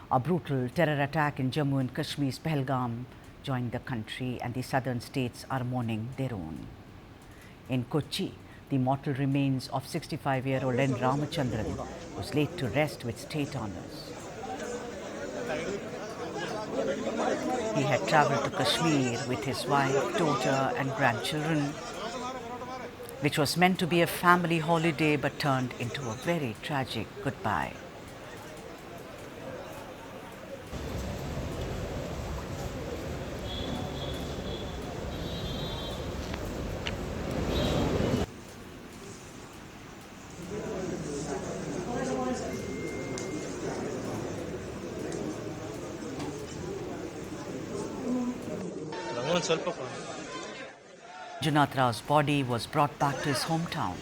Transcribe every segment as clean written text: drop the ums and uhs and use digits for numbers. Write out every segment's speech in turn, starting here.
A brutal terror attack in Jammu and Kashmir's Pahalgam joined the country, and the southern states are mourning their own. In Kochi, the mortal remains of 65-year-old N. Ramachandran was laid to rest with state honors. He had travelled to Kashmir with his wife, daughter, and grandchildren, which was meant to be a family holiday but turned into a very tragic goodbye. Junath Rao's body was brought back to his hometown.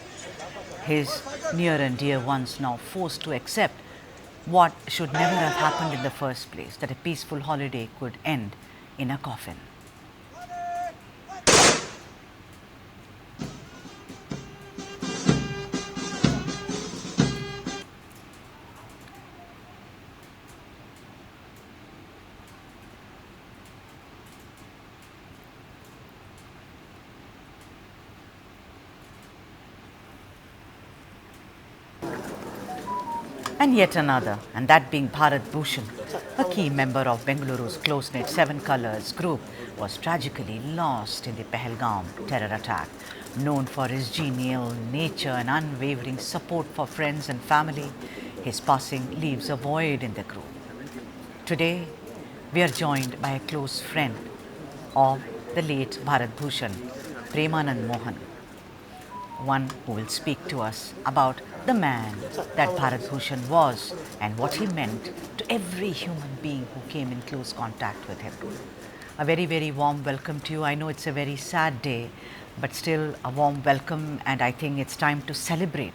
His near and dear ones now forced to accept what should never have happened in the first place, that a peaceful holiday could end in a coffin. And yet another, and that being Bharat Bhushan, a key member of Bengaluru's close-knit Seven Colours group, was tragically lost in the Pahalgam terror attack. Known for his genial nature and unwavering support for friends and family, his passing leaves a void in the group. Today, we are joined by a close friend of the late Bharat Bhushan, Premanand Mohan, one who will speak to us about the man that Bharat Bhushan was and what he meant to every human being who came in close contact with him. A very, very warm welcome to you. I know it's a very sad day, but still a warm welcome, and I think it's time to celebrate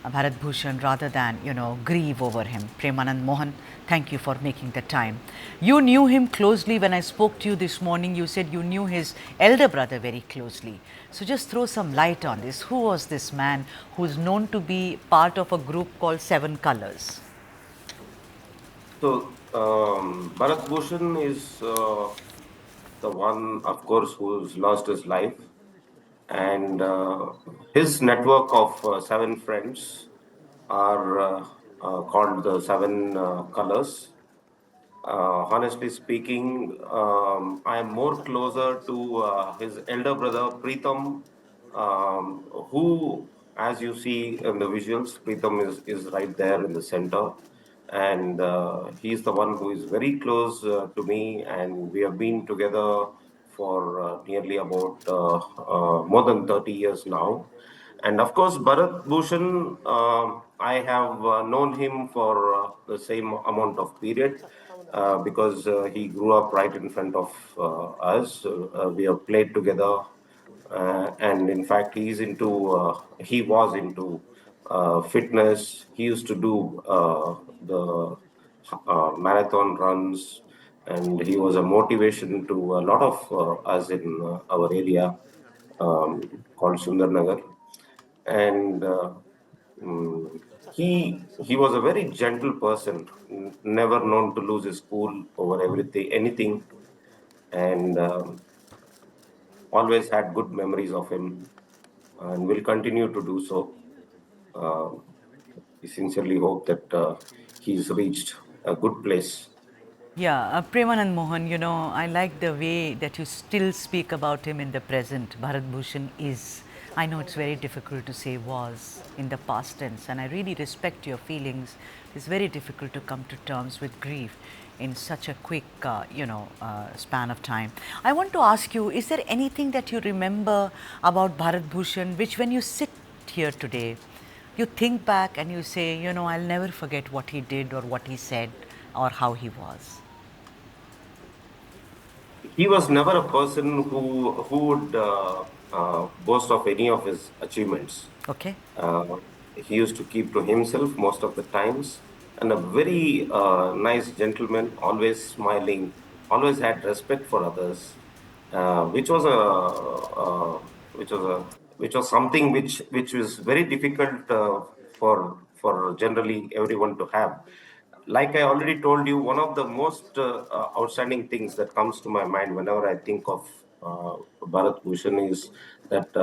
Bharat Bhushan rather than, grieve over him. Premanand Mohan, thank you for making the time. You knew him closely. When I spoke to you this morning, you said you knew his elder brother very closely. So just throw some light on this. Who was this man who is known to be part of a group called Seven Colours? So, Bharat Bhushan is the one, of course, who's lost his life, and his network of seven friends are called the Seven Colors. Honestly speaking, I am more closer to his elder brother Preetham, who, as you see in the visuals, Preetham is right there in the center, and he's the one who is very close to me, and we have been together for nearly about more than 30 years now. And of course, Bharat Bhushan, I have known him for the same amount of period because he grew up right in front of us. We have played together, and in fact, he was into fitness. He used to do the marathon runs, and he was a motivation to a lot of us in our area called Sundarnagar. And mm, he was a very gentle person, never known to lose his cool over anything, and always had good memories of him, and will continue to do so. Uh, we sincerely hope that he's reached a good place. Yeah, Premanand Mohan, I like the way that you still speak about him in the present. Bharat Bhushan is, I know it's very difficult to say was in the past tense, and I really respect your feelings. It's very difficult to come to terms with grief in such a quick, span of time. I want to ask you, is there anything that you remember about Bharat Bhushan, which when you sit here today, you think back and you say, I'll never forget what he did or what he said or how he was? He was never a person who would boast of any of his achievements. Okay. He used to keep to himself most of the times, and a very nice gentleman, always smiling, always had respect for others, which was which was something which was very difficult for generally everyone to have. like I already told you, one of the most outstanding things that comes to my mind whenever I think of Bharat Bhushan is that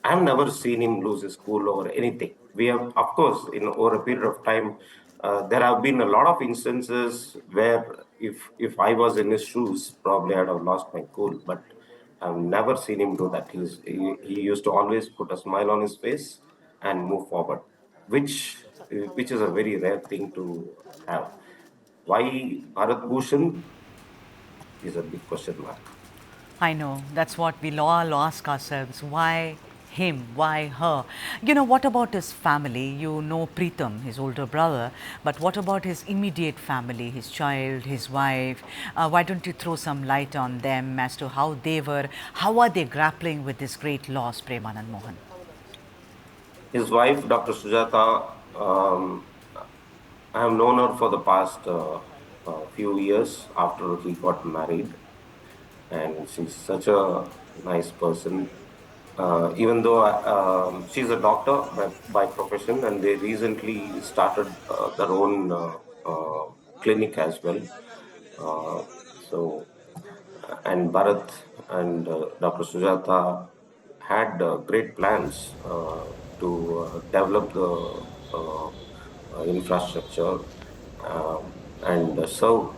I've never seen him lose his cool over anything. We have, of course, in over a period of time, there have been a lot of instances where if I was in his shoes, probably I'd have lost my cool. But I've never seen him do that. He used to always put a smile on his face and move forward, which is a very rare thing to have. Why Bharat Bhushan is a big question mark. I know. That's what we all ask ourselves. Why him? Why her? What about his family? You know Preetham, his older brother, but what about his immediate family, his child, his wife? Why don't you throw some light on them as to how are they grappling with this great loss, Premanand Mohan? His wife, Dr. Sujata, I have known her for the past few years after he got married, and she's such a nice person. Even though she's a doctor by profession, and they recently started their own clinic as well. So, and Bharat and Dr. Sujata had great plans to develop the infrastructure and serve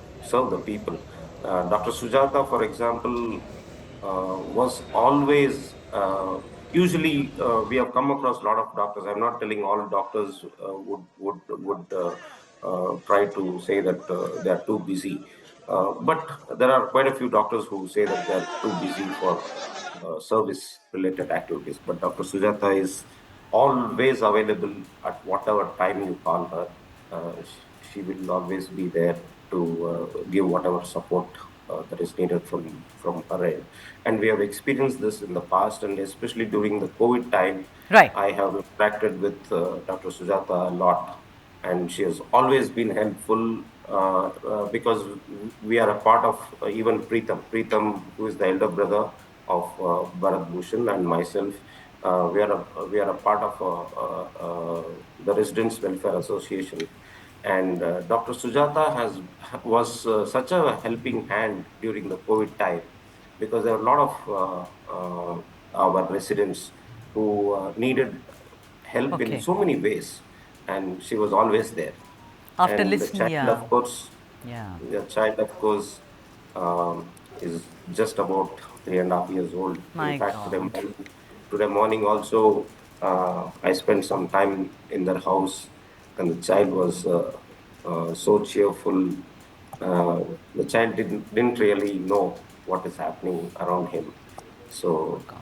the people. Dr. Sujata, for example, was always usually we have come across a lot of doctors. I'm not telling all doctors would try to say that they are too busy, but there are quite a few doctors who say that they are too busy for service related activities. But Dr. Sujata is always available at whatever time you call her. She will always be there to give whatever support that is needed from her end. And we have experienced this in the past, and especially during the COVID time, Right. I have interacted with Dr. Sujata a lot, and she has always been helpful because we are a part of even Preetham, who is the elder brother of Bharat Bhushan, and myself. We are a part of the Residents Welfare Association, and Dr. Sujata was such a helping hand during the COVID time because there are a lot of our residents who needed help in Okay. so many ways, and she was always there. After And listening, yeah. Yeah. the child, of course, is just about 3.5 years old. In My fact, God. today morning also, I spent some time in their house, and the child was so cheerful. Uh, the child didn't really know what is happening around him. Oh So God.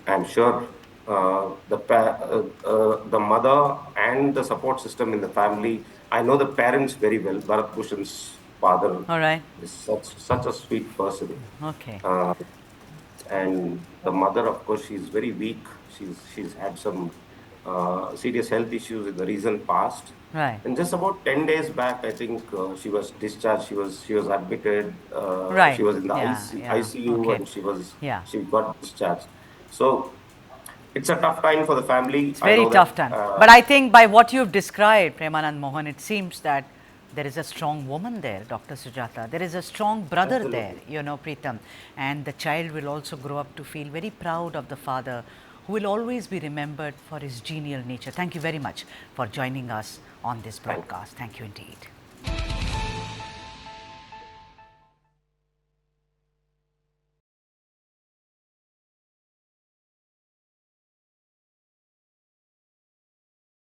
I'm sure the mother and the support system in the family. I know the parents very well. Bharat Bhushan's father All right. is such a sweet person, Okay. uh, and the mother, of course, she's very weak. She's had some serious health issues in the recent past. Right. And just about 10 days back, I think she was discharged. She was admitted. Right. She was in the Yeah. Yeah. ICU, Okay. and Yeah. she got discharged. So it's a tough time for the family. It's I very know tough that. time. But I think by what you've described, Premanand Mohan, it seems that there is a strong woman there, Dr. Sujata. There is a strong brother there, Absolutely. Preetham. And the child will also grow up to feel very proud of the father who will always be remembered for his genial nature. Thank you very much for joining us on this Thank you. broadcast. Thank you indeed.